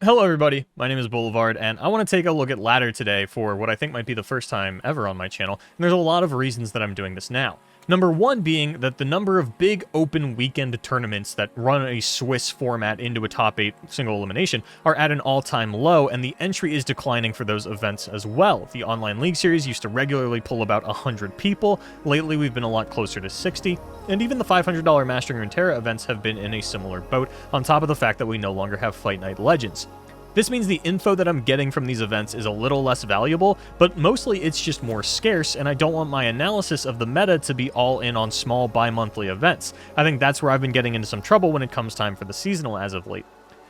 Hello everybody, my name is Boulevard, and I want to take a look at ladder today for what I think might be the first time ever on my channel, and there's a lot of reasons that I'm doing this now. Number one being that the number of big open weekend tournaments that run a Swiss format into a top 8 single elimination are at an all-time low, and the entry is declining for those events as well. The online league series used to regularly pull about 100 people, lately we've been a lot closer to 60, and even the $500 Mastering Runeterra events have been in a similar boat, on top of the fact that we no longer have Fight Night Legends. This means the info that I'm getting from these events is a little less valuable, but mostly it's just more scarce, and I don't want my analysis of the meta to be all in on small bi-monthly events. I think that's where I've been getting into some trouble when it comes time for the seasonal as of late.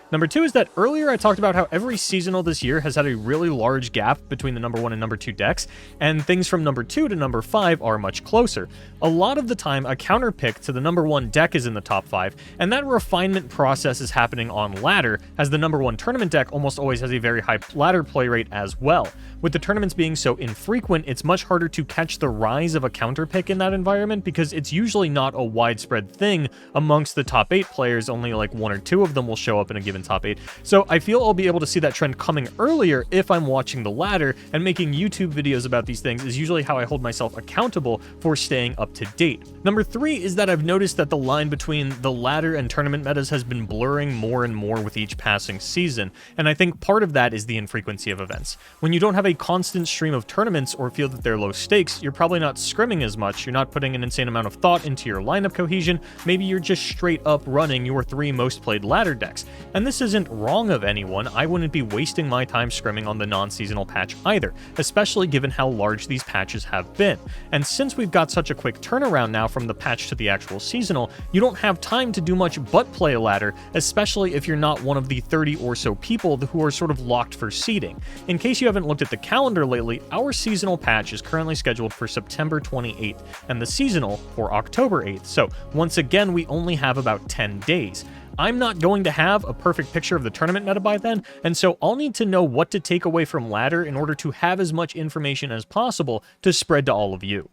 Number two is that earlier I talked about how every seasonal this year has had a really large gap between the number 1 and number 2 decks, and things from number 2 to number 5 are much closer. A lot of the time, a counter pick to the number 1 deck is in the top 5, and that refinement process is happening on ladder, as the number 1 tournament deck almost always has a very high ladder play rate as well. With the tournaments being so infrequent, it's much harder to catch the rise of a counter pick in that environment because it's usually not a widespread thing amongst the top 8 players. Only like 1 or 2 of them will show up in a given top 8. So I feel I'll be able to see that trend coming earlier if I'm watching the ladder, and making YouTube videos about these things is usually how I hold myself accountable for staying up to date. Number 3 is that I've noticed that the line between the ladder and tournament metas has been blurring more and more with each passing season, and I think part of that is the infrequency of events. When you don't have a constant stream of tournaments or feel that they're low stakes, you're probably not scrimming as much, you're not putting an insane amount of thought into your lineup cohesion, maybe you're just straight up running your 3 most played ladder decks. And this isn't wrong of anyone, I wouldn't be wasting my time scrimming on the non-seasonal patch either, especially given how large these patches have been. And since we've got such a quick turnaround now from the patch to the actual seasonal, you don't have time to do much but play a ladder, especially if you're not one of the 30 or so people who are sort of locked for seeding. In case you haven't looked at the calendar lately, our seasonal patch is currently scheduled for September 28th, and the seasonal for October 8th, so once again we only have about 10 days. I'm not going to have a perfect picture of the tournament meta by then, and so I'll need to know what to take away from ladder in order to have as much information as possible to spread to all of you.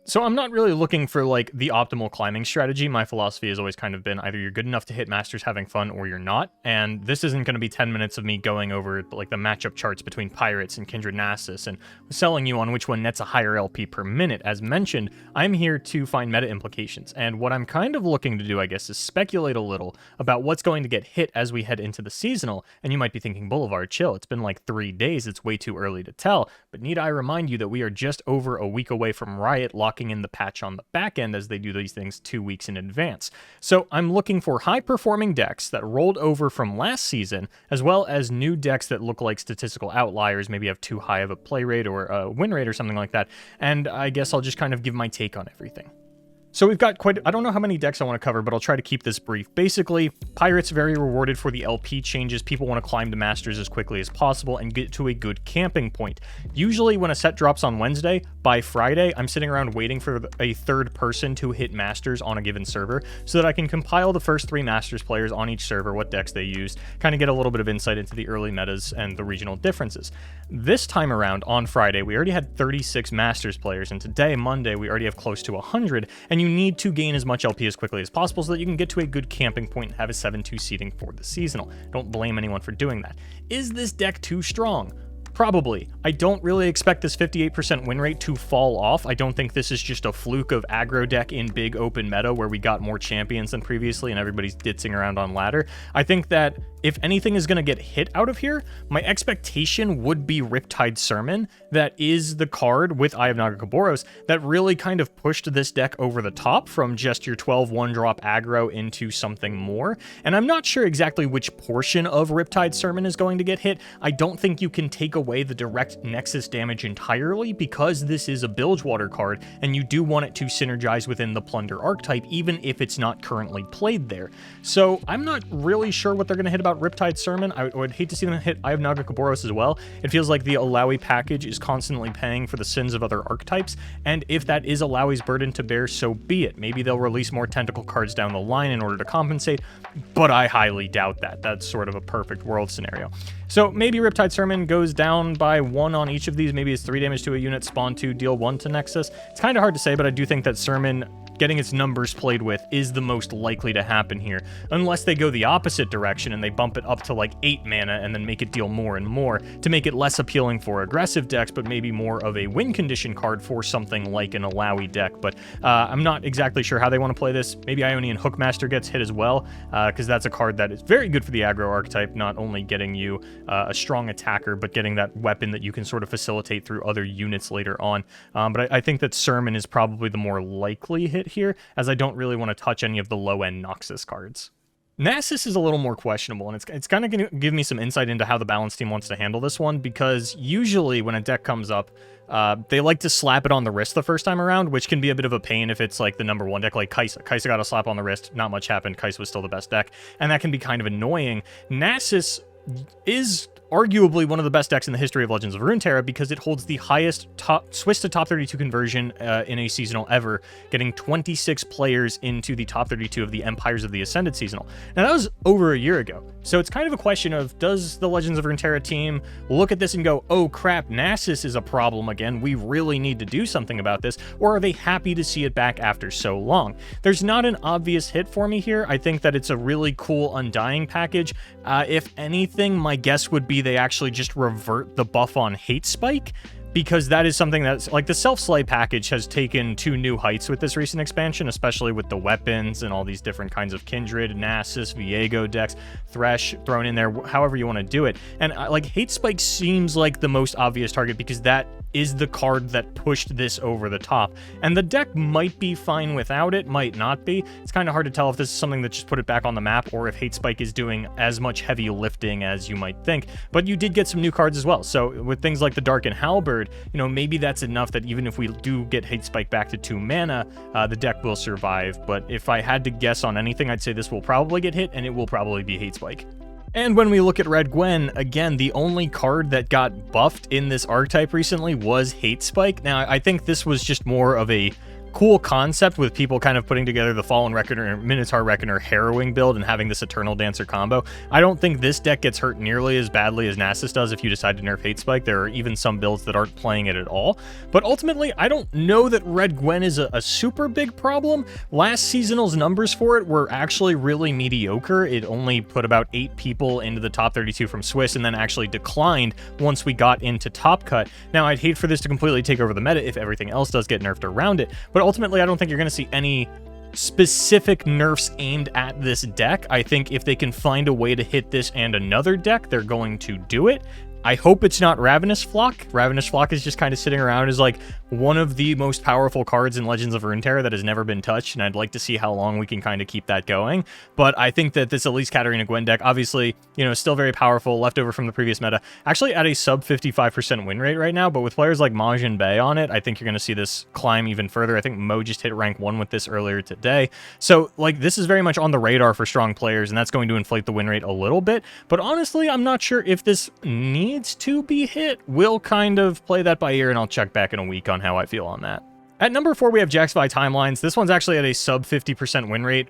So I'm not really looking for like the optimal climbing strategy. My philosophy has always kind of been either you're good enough to hit Masters having fun or you're not. And this isn't going to be 10 minutes of me going over like the matchup charts between Pirates and Kindred Nasus and selling you on which one nets a higher LP per minute. As mentioned, I'm here to find meta implications. And what I'm kind of looking to do, I guess, is speculate a little about what's going to get hit as we head into the seasonal. And you might be thinking, Boulevard, chill. It's been like 3 days. It's way too early to tell. But need I remind you that we are just over a week away from Riot locking in the patch on the back end, as they do these things 2 weeks in advance. So I'm looking for high performing decks that rolled over from last season, as well as new decks that look like statistical outliers, maybe have too high of a play rate or a win rate or something like that. And I guess I'll just kind of give my take on everything. So we've got I don't know how many decks I want to cover, but I'll try to keep this brief. Basically, Pirates very rewarded for the LP changes. People want to climb to Masters as quickly as possible and get to a good camping point. Usually when a set drops on Wednesday, by Friday, I'm sitting around waiting for a third person to hit Masters on a given server so that I can compile the first 3 Masters players on each server, what decks they used, kind of get a little bit of insight into the early metas and the regional differences. This time around, on Friday, we already had 36 Masters players, and today, Monday, we already have close to 100, and you need to gain as much LP as quickly as possible so that you can get to a good camping point and have a 7-2 seeding for the seasonal. Don't blame anyone for doing that. Is this deck too strong? Probably. I don't really expect this 58% win rate to fall off. I don't think this is just a fluke of aggro deck in big open meta where we got more champions than previously and everybody's ditzing around on ladder. I think that if anything is going to get hit out of here, my expectation would be Riptide Sermon. That is the card with Eye of Nagakaboros that really kind of pushed this deck over the top from just your 12 1-drop aggro into something more. And I'm not sure exactly which portion of Riptide Sermon is going to get hit. I don't think you can take away the direct Nexus damage entirely because this is a Bilgewater card and you do want it to synergize within the Plunder archetype even if it's not currently played there. So I'm not really sure what they're going to hit about Riptide Sermon. I would hate to see them hit Eye of Nagakaboros as well. It feels like the Alawi package is constantly paying for the sins of other archetypes, and if that is Alawi's burden to bear, so be it. Maybe they'll release more tentacle cards down the line in order to compensate, but I highly doubt that. That's sort of a perfect world scenario. So maybe Riptide Sermon goes down by 1 on each of these. Maybe it's 3 damage to a unit, spawn 2, deal 1 to Nexus. It's kind of hard to say, but I do think that Sermon getting its numbers played with is the most likely to happen here, unless they go the opposite direction and they bump it up to like 8 mana and then make it deal more and more to make it less appealing for aggressive decks, but maybe more of a win condition card for something like an Alawi deck. But I'm not exactly sure how they want to play this. Maybe Ionian Hookmaster gets hit as well, because that's a card that is very good for the aggro archetype, not only getting you a strong attacker, but getting that weapon that you can sort of facilitate through other units later on. But I think that Sermon is probably the more likely hit here, as I don't really want to touch any of the low-end Noxus cards. Nasus is a little more questionable, and it's kind of going to give me some insight into how the balance team wants to handle this one, because usually when a deck comes up, they like to slap it on the wrist the first time around, which can be a bit of a pain if it's like the number 1 deck, like Kai'Sa. Kai'Sa got a slap on the wrist, not much happened, Kai'Sa was still the best deck, and that can be kind of annoying. Nasus is arguably one of the best decks in the history of Legends of Runeterra because it holds the highest Swiss to top 32 conversion in a seasonal ever, getting 26 players into the top 32 of the Empires of the Ascended seasonal. Now, that was over a year ago, so it's kind of a question of, does the Legends of Runeterra team look at this and go, oh crap, Nasus is a problem again, we really need to do something about this, or are they happy to see it back after so long? There's not an obvious hit for me here. I think that it's a really cool Undying package. If anything, my guess would be they actually just revert the buff on Hate Spike, because that is something that's, like, the Self-Slay package has taken to new heights with this recent expansion, especially with the weapons and all these different kinds of Kindred, Nasus, Viego decks, Thresh thrown in there, however you want to do it. And, like, Hate Spike seems like the most obvious target because that is the card that pushed this over the top. And the deck might be fine without it, might not be. It's kind of hard to tell if this is something that just put it back on the map or if Hate Spike is doing as much heavy lifting as you might think. But you did get some new cards as well. So with things like the Darkened Halberd, you know, maybe that's enough that even if we do get Hate Spike back to 2 mana, the deck will survive. But if I had to guess on anything, I'd say this will probably get hit, and it will probably be Hate Spike. And when we look at Red Gwen, again, the only card that got buffed in this archetype recently was Hate Spike. Now, I think this was just more of a cool concept with people kind of putting together the Fallen Reckoner, Minotaur Reckoner Harrowing build and having this Eternal Dancer combo. I don't think this deck gets hurt nearly as badly as Nasus does if you decide to nerf Hate Spike. There are even some builds that aren't playing it at all. But ultimately, I don't know that Red Gwen is a super big problem. Last seasonal's numbers for it were actually really mediocre. It only put about 8 people into the top 32 from Swiss and then actually declined once we got into Top Cut. Now, I'd hate for this to completely take over the meta if everything else does get nerfed around it, but ultimately, I don't think you're going to see any specific nerfs aimed at this deck. I think if they can find a way to hit this and another deck, they're going to do it. I hope it's not Ravenous Flock. Ravenous Flock is just kind of sitting around as like one of the most powerful cards in Legends of Runeterra that has never been touched, and I'd like to see how long we can kind of keep that going. But I think that this Elise Katarina Gwen deck, obviously, you know, still very powerful, left over from the previous meta, actually at a sub 55% win rate right now, but with players like Majin Bay on it, I think you're going to see this climb even further. I think Mo just hit rank 1 with this earlier today. So, like, this is very much on the radar for strong players, and that's going to inflate the win rate a little bit. But honestly, I'm not sure if this needs to be hit. We'll kind of play that by ear, and I'll check back in a week on how I feel on that. At number 4, we have Jaxify Timelines. This one's actually at a sub 50% win rate.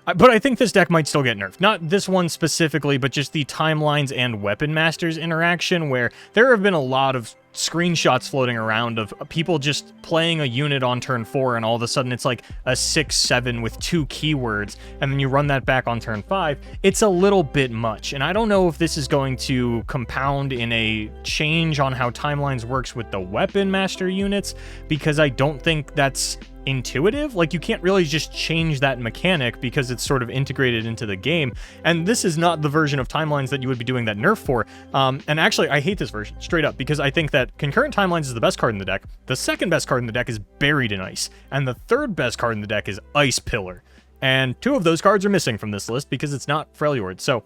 But I think this deck might still get nerfed. Not this one specifically, but just the Timelines and Weapon Masters interaction, where there have been a lot of screenshots floating around of people just playing a unit on turn 4, and all of a sudden it's like a 6/7 with 2 keywords, and then you run that back on turn 5. It's a little bit much, and I don't know if this is going to compound in a change on how Timelines works with the Weapon Master units, because I don't think that's intuitive. Like, you can't really just change that mechanic because it's sort of integrated into the game, and this is not the version of Timelines that you would be doing that nerf for. And actually, I hate this version, straight up, because I think that Concurrent Timelines is the best card in the deck, the second best card in the deck is Buried in Ice, and the third best card in the deck is Ice Pillar. And 2 of those cards are missing from this list because it's not Freljord. So,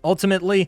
ultimately,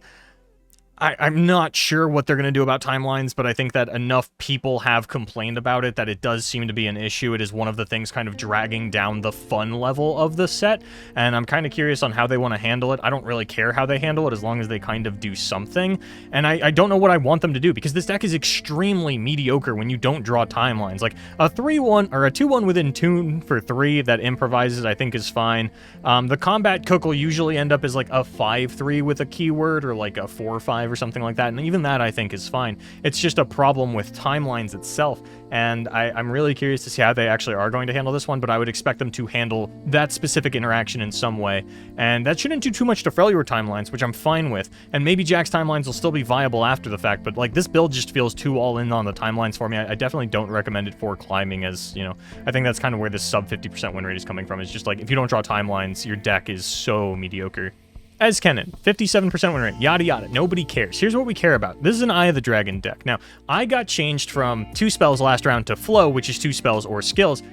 I'm not sure what they're going to do about Timelines, but I think that enough people have complained about it that it does seem to be an issue. It is one of the things kind of dragging down the fun level of the set, and I'm kind of curious on how they want to handle it. I don't really care how they handle it as long as they kind of do something, and I don't know what I want them to do, because this deck is extremely mediocre when you don't draw Timelines. Like, a 3-1 or a 2-1 within tune for 3 that improvises, I think is fine. The Combat Cook will usually end up as like a 5-3 with a keyword, or like a 4-5 or something like that, and even that I think is fine. It's just a problem with timelines itself, and I'm really curious to see how they actually are going to handle this one, but I would expect them to handle that specific interaction in some way, and that shouldn't do too much to Freljord timelines, which I'm fine with, and maybe Jack's timelines will still be viable after the fact, but like this build just feels too all in on the timelines for me. I definitely don't recommend it for climbing, as, you know, I think that's kind of where this sub 50% win rate is coming from. It's just like, if you don't draw timelines, your deck is so mediocre. As Kennen, 57% win rate, yada yada, nobody cares. Here's what we care about. This is an Eye of the Dragon deck. Now, I got changed from 2 spells last round to Flow, which is 2 spells or skills.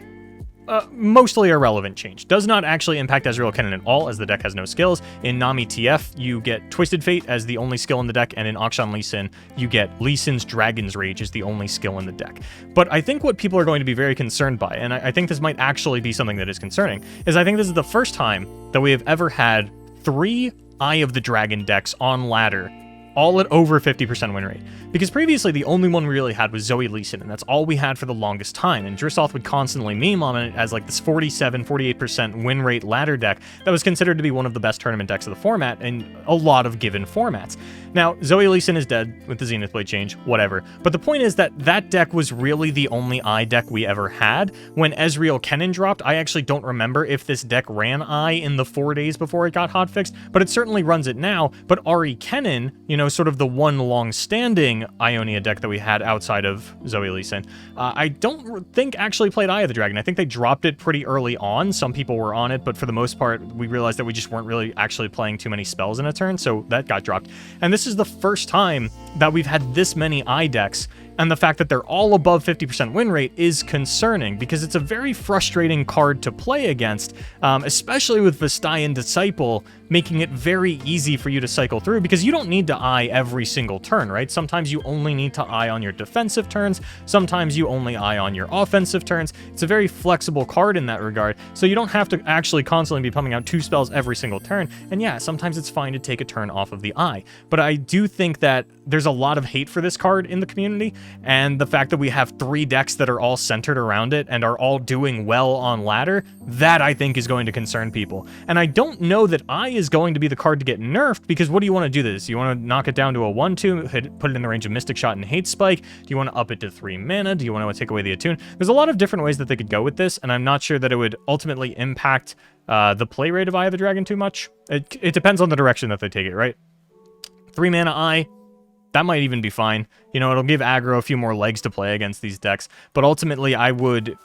Mostly irrelevant change. Does not actually impact Ezreal Kennen at all, as the deck has no skills. In Nami TF, you get Twisted Fate as the only skill in the deck, and in Akshan Lee Sin, you get Lee Sin's Dragon's Rage as the only skill in the deck. But I think what people are going to be very concerned by, and I think this might actually be something that is concerning, is I think this is the first time that we have ever had 3 Eye of the Dragon decks on ladder, all at over 50% win rate. Because previously, the only one we really had was Zoe Lee Sin, and that's all we had for the longest time, and Drissoth would constantly meme on it as like this 47, 48% win rate ladder deck that was considered to be one of the best tournament decks of the format in a lot of given formats. Now, Zoe Lee Sin is dead with the Zenith Blade change, whatever, but the point is that that deck was really the only Eye deck we ever had. When Ezreal Kennen dropped, I actually don't remember if this deck ran Eye in the 4 days before it got hotfixed, but it certainly runs it now. But Ari Kennen, you know, sort of the one long-standing Ionia deck that we had outside of Zoe Lee Sin, I don't think actually played Eye of the Dragon. I think they dropped it pretty early on. Some people were on it, but for the most part, we realized that we just weren't really actually playing too many spells in a turn, so that got dropped. And this is the first time that we've had this many Eye decks, and the fact that they're all above 50% win rate is concerning, because it's a very frustrating card to play against, especially with Vestayan Disciple making it very easy for you to cycle through, because you don't need to Eye every single turn, right? Sometimes you only need to Eye on your defensive turns, sometimes you only Eye on your offensive turns. It's a very flexible card in that regard, so you don't have to actually constantly be pumping out 2 spells every single turn, and yeah, sometimes it's fine to take a turn off of the Eye. But I do think that there's a lot of hate for this card in the community, and the fact that we have 3 decks that are all centered around it and are all doing well on ladder, that I think is going to concern people. And I don't know that Eye is going to be the card to get nerfed, because what do you want to do this? You want to knock it down to a 1-2, put it in the range of Mystic Shot and Hate Spike? Do you want to up it to 3 mana? Do you want to take away the attune? There's a lot of different ways that they could go with this, and I'm not sure that it would ultimately impact the play rate of Eye of the Dragon too much. It depends on the direction that they take it, right? 3 mana Eye, that might even be fine. You know, it'll give aggro a few more legs to play against these decks, but ultimately I would,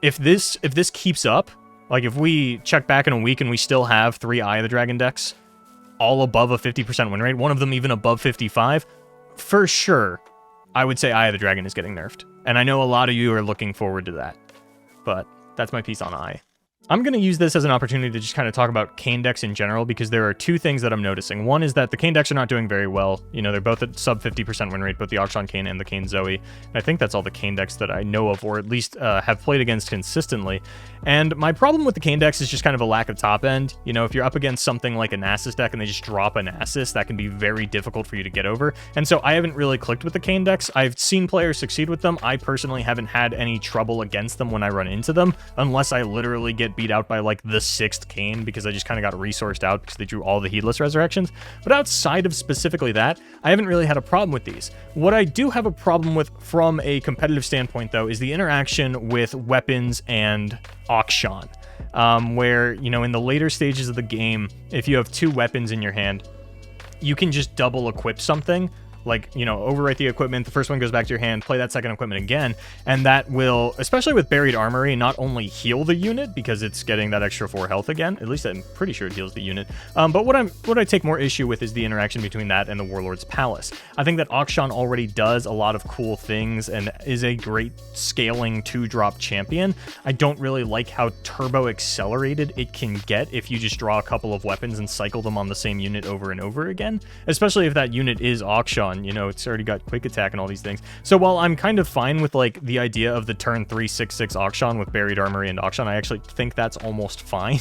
if this keeps up, like if we check back in a week and we still have 3 Eye of the Dragon decks, all above a 50% win rate, one of them even above 55, for sure, I would say Eye of the Dragon is getting nerfed. And I know a lot of you are looking forward to that, but that's my piece on Eye. I'm going to use this as an opportunity to just kind of talk about Kayn decks in general, because there are 2 things that I'm noticing. One is that the Kayn decks are not doing very well. You know, they're both at sub 50% win rate, both the Akshan Kayn and the Kayn Zoe. And I think that's all the Kayn decks that I know of, or at least have played against consistently. And my problem with the Kayn decks is just kind of a lack of top end. You know, if you're up against something like a Nasus deck and they just drop a Nasus, that can be very difficult for you to get over. And so I haven't really clicked with the Kayn decks. I've seen players succeed with them. I personally haven't had any trouble against them when I run into them, unless I literally get beat out by like the 6th Kayn, because I just kind of got resourced out because they drew all the Heedless Resurrections. But outside of specifically that, I haven't really had a problem with these. What I do have a problem with from a competitive standpoint, though, is the interaction with weapons and Akshan, where, you know, in the later stages of the game, if you have 2 weapons in your hand, you can just double equip something. Like, you know, overwrite the equipment, the first one goes back to your hand, play that second equipment again, and that will, especially with Buried Armory, not only heal the unit, because it's getting that extra 4 health again, at least I'm pretty sure it heals the unit, but what I take more issue with is the interaction between that and the Warlord's Palace. I think that Akshan already does a lot of cool things and is a great scaling 2-drop champion. I don't really like how turbo accelerated it can get if you just draw a couple of weapons and cycle them on the same unit over and over again, especially if that unit is Akshan. Akshan. You know, it's already got quick attack and all these things. So while I'm kind of fine with like the idea of the turn 3/6/6 Akshan with Buried Armory and Akshan, I actually think that's almost fine.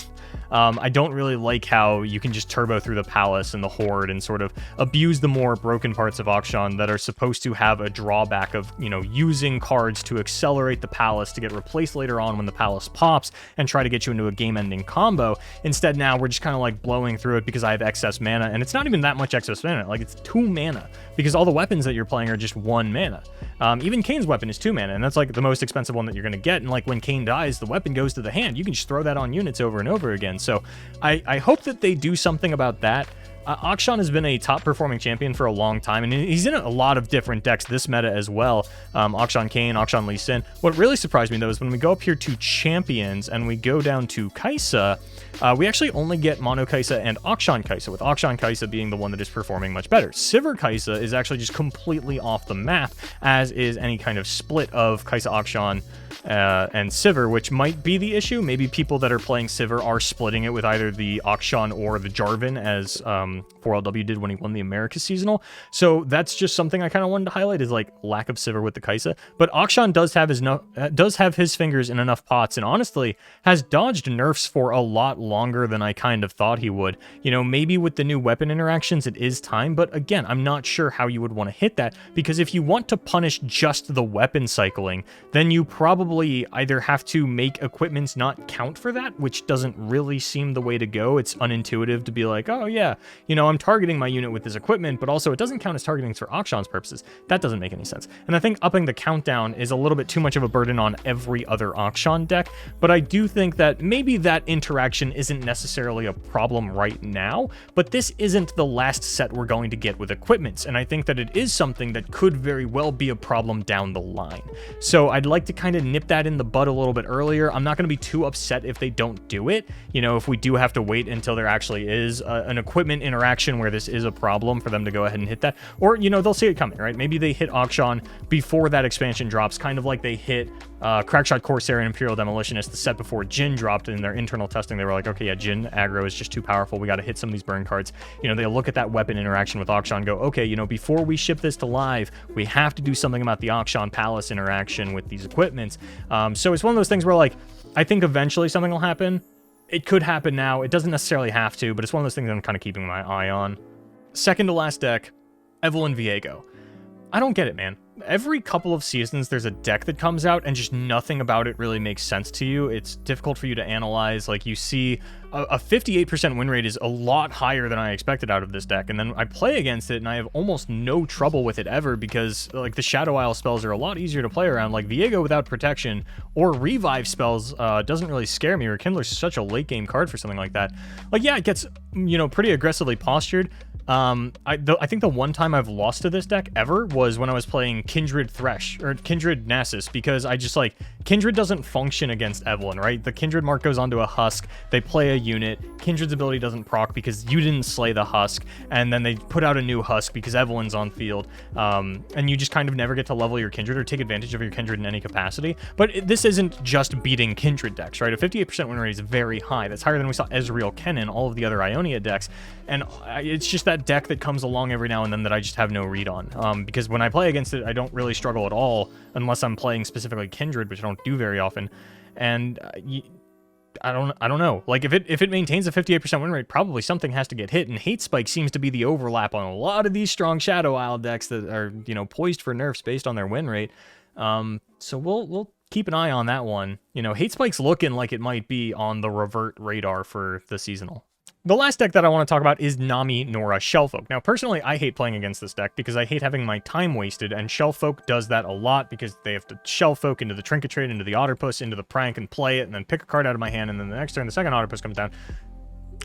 I don't really like how you can just turbo through the Palace and the Horde and sort of abuse the more broken parts of Akshan that are supposed to have a drawback of, you know, using cards to accelerate the Palace to get replaced later on when the Palace pops and try to get you into a game-ending combo. Instead, now we're just kind of like blowing through it because I have excess mana, and it's not even that much excess mana. Like, it's 2 mana because all the weapons that you're playing are just 1 mana. Even Kane's weapon is 2 mana, and that's like the most expensive one that you're going to get. And like when Kane dies, the weapon goes to the hand. You can just throw that on units over and over again. So I hope that they do something about that. Akshan has been a top performing champion for a long time, and he's in a lot of different decks this meta as well. Akshan Kane, Akshan Lee Sin. What really surprised me though is when we go up here to champions and we go down to Kai'Sa, we actually only get Mono Kai'Sa and Akshan Kai'Sa, with Akshan Kai'Sa being the one that is performing much better. Sivir Kai'Sa is actually just completely off the map, as is any kind of split of Kai'Sa Akshan and Sivir, which might be the issue. Maybe people that are playing Sivir are splitting it with either the Akshan or the Jarvan, as 4LW did when he won the Americas Seasonal. So that's just something I kind of wanted to highlight, is like lack of Sivir with the Kai'Sa. But Akshan does have his fingers in enough pots, and honestly has dodged nerfs for a lot longer than I kind of thought he would. You know, maybe with the new weapon interactions it is time, but again, I'm not sure how you would want to hit that, because if you want to punish just the weapon cycling, then you probably either have to make equipments not count for that, which doesn't really seem the way to go. It's unintuitive to be like, oh yeah, you know, I'm targeting my unit with this equipment, but also it doesn't count as targeting for Akshan's purposes. That doesn't make any sense. And I think upping the countdown is a little bit too much of a burden on every other Akshan deck, but I do think that maybe that interaction isn't necessarily a problem right now, but this isn't the last set we're going to get with equipments, and I think that it is something that could very well be a problem down the line. So I'd like to kind of nip that in the bud a little bit earlier. I'm not going to be too upset if they don't do it. You know, if we do have to wait until there actually is an equipment interaction where this is a problem for them to go ahead and hit that, or, you know, they'll see it coming, right? Maybe they hit Akshan before that expansion drops, kind of like they hit Crackshot Corsair and Imperial Demolitionist the set before Jhin dropped. In their internal testing, they were like, okay, yeah, Jhin aggro is just too powerful. We got to hit some of these burn cards. You know, they'll look at that weapon interaction with Akshan and go, okay, you know, before we ship this to live, we have to do something about the Akshan Palace interaction with these equipments. So it's one of those things where, like, I think eventually something will happen. It could happen now. It doesn't necessarily have to, but it's one of those things I'm kind of keeping my eye on. Second to last deck, Evelynn Viego. I don't get it, man. Every couple of seasons, there's a deck that comes out and just nothing about it really makes sense to you. It's difficult for you to analyze. Like, you see a 58% win rate is a lot higher than I expected out of this deck. And then I play against it and I have almost no trouble with it ever, because like the Shadow Isle spells are a lot easier to play around. Like Viego without protection or revive spells doesn't really scare me. Rekindler's such a late game card for something like that. Like, yeah, it gets, you know, pretty aggressively postured. I think the one time I've lost to this deck ever was when I was playing Kindred Thresh, or Kindred Nasus, because I just, like, Kindred doesn't function against Evelynn, right? The Kindred mark goes onto a Husk, they play a unit, Kindred's ability doesn't proc because you didn't slay the Husk, and then they put out a new Husk because Evelynn's on field, and you just kind of never get to level your Kindred or take advantage of your Kindred in any capacity. But this isn't just beating Kindred decks, right? A 58% win rate is very high. That's higher than we saw Ezreal, Kennen, all of the other Ionia decks, and it's just that deck that comes along every now and then that I just have no read on, because when I play against it, I don't really struggle at all unless I'm playing specifically Kindred, which I don't do very often. And I don't know. Like, if it maintains a 58% win rate, probably something has to get hit, and Hate Spike seems to be the overlap on a lot of these strong Shadow Isle decks that are, you know, poised for nerfs based on their win rate. So we'll keep an eye on that one. You know, Hate Spike's looking like it might be on the revert radar for the seasonal. The last deck that I want to talk about is Nami Nora Shellfolk. Now, personally, I hate playing against this deck because I hate having my time wasted, and Shellfolk does that a lot because they have to Shellfolk into the Trinket Trade, into the Otterpuss, into the Prank, and play it, and then pick a card out of my hand, and then the next turn, the second Otterpuss comes down.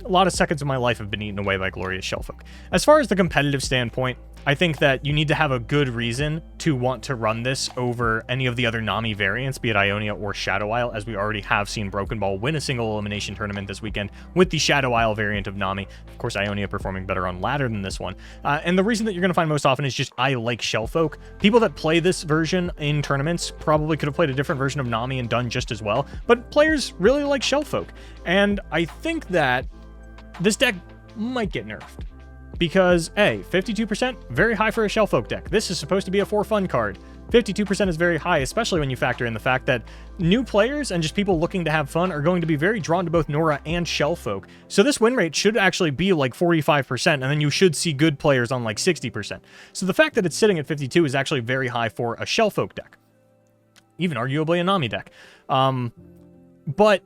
A lot of seconds of my life have been eaten away by Glorious Shellfolk. As far as the competitive standpoint, I think that you need to have a good reason to want to run this over any of the other Nami variants, be it Ionia or Shadow Isle, as we already have seen Broken Ball win a single elimination tournament this weekend with the Shadow Isle variant of Nami. Of course, Ionia performing better on ladder than this one. And the reason that you're going to find most often is just I like Shellfolk. People that play this version in tournaments probably could have played a different version of Nami and done just as well, but players really like Shellfolk. And I think that this deck might get nerfed. because, A, 52%, very high for a Shellfolk deck. This is supposed to be a for fun card. 52% is very high, especially when you factor in the fact that new players and just people looking to have fun are going to be very drawn to both Nora and Shellfolk. So this win rate should actually be like 45%, and then you should see good players on like 60%. So the fact that it's sitting at 52 is actually very high for a Shellfolk deck. Even arguably a Nami deck. But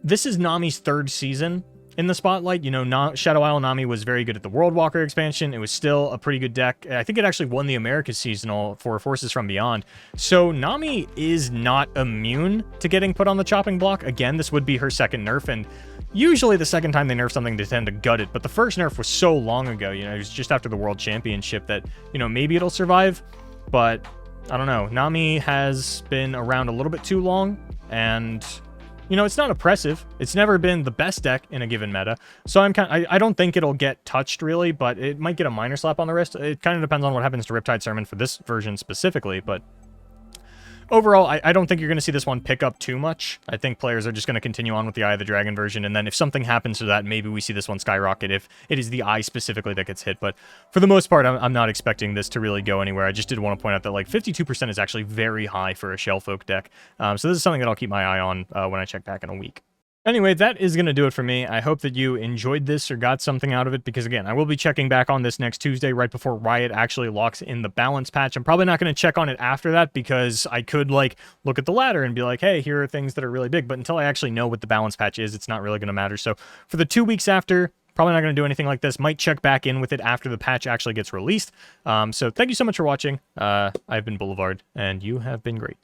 this is Nami's 3rd season in the spotlight. You know, Shadow Isle Nami was very good at the World Walker expansion. It was still a pretty good deck. I think it actually won the Americas seasonal for Forces from Beyond. So Nami is not immune to getting put on the chopping block. Again, this would be her 2nd nerf, and usually the second time they nerf something, they tend to gut it. But the first nerf was so long ago, you know, it was just after the World Championship that, you know, maybe it'll survive. But I don't know. Nami has been around a little bit too long, and you know, it's not oppressive. It's never been the best deck in a given meta. So I don't think it'll get touched, really, but it might get a minor slap on the wrist. It kind of depends on what happens to Riptide Sermon for this version specifically, but overall, I don't think you're going to see this one pick up too much. I think players are just going to continue on with the Eye of the Dragon version, and then if something happens to that, maybe we see this one skyrocket if it is the Eye specifically that gets hit. But for the most part, I'm not expecting this to really go anywhere. I just did want to point out that like 52% is actually very high for a Shellfolk deck. So this is something that I'll keep my eye on when I check back in a week. Anyway, that is going to do it for me. I hope that you enjoyed this or got something out of it, because again, I will be checking back on this next Tuesday right before Riot actually locks in the balance patch. I'm probably not going to check on it after that, because I could like look at the ladder and be like, hey, here are things that are really big, but until I actually know what the balance patch is, it's not really going to matter. So for the 2 weeks after, probably not going to do anything like this. Might check back in with it after the patch actually gets released. So thank you so much for watching. I've been Boulevard, and you have been great.